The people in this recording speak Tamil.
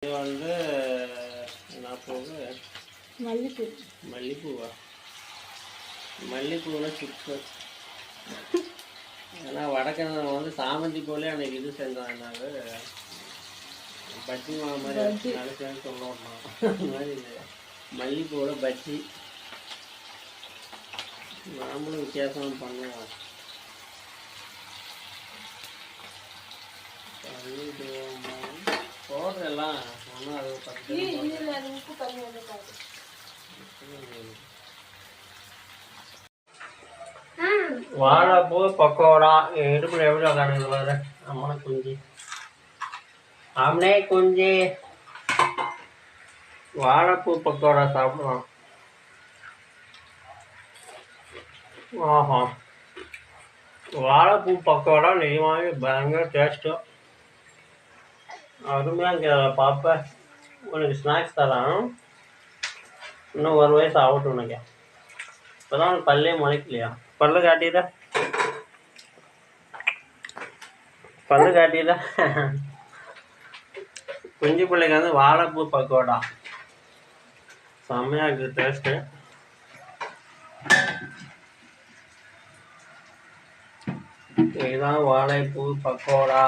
இது வந்து என்ன பூவு? மல்லிப்பூ. மல்லிப்பூவா? மல்லிப்பூவில் சிப்ஸு. ஏன்னா வடக்கன் வந்து சாமந்தி போலே அன்றைக்கி இது செஞ்சாங்க, பஜ்ஜி மாவு மாதிரி நினைச்சேன்னு சொல்லுவோம். அந்த மாதிரி மல்லிப்பூவில் பஜ்ஜி நாமளும் வித்தியாசமாக பண்ணுவோம். போடுறெல்லாம் ஒன்றும் அது வாழைப்பூ பக்கோடா இடுப்பில் எப்படி உட்காந்து பாரு. அம்மனை குஞ்சு, அம்மனே குஞ்சு, வாழைப்பூ பக்கோடா சாப்பிடுவோம். ஆஹா, வாழைப்பூ பக்கோடா நிஜமாவே பயங்கர டேஸ்ட்டு, அருமையாக இங்கே பார்ப்பேன். உனக்கு ஸ்நாக்ஸ் தரேன், இன்னும் ஒரு வயசு ஆகட்டும் உனக்கு. இப்போ தான் உனக்கு பல்லே முளைக்கலையா? பல்லு காட்டியதா? பல்லு காட்டியதா? குஞ்சு பிள்ளைக்கு வந்து வாழைப்பூ பக்கோடா செம்மையாக இருக்குது டேஸ்ட்டு. இதுதான் வாழைப்பூ பக்கோடா.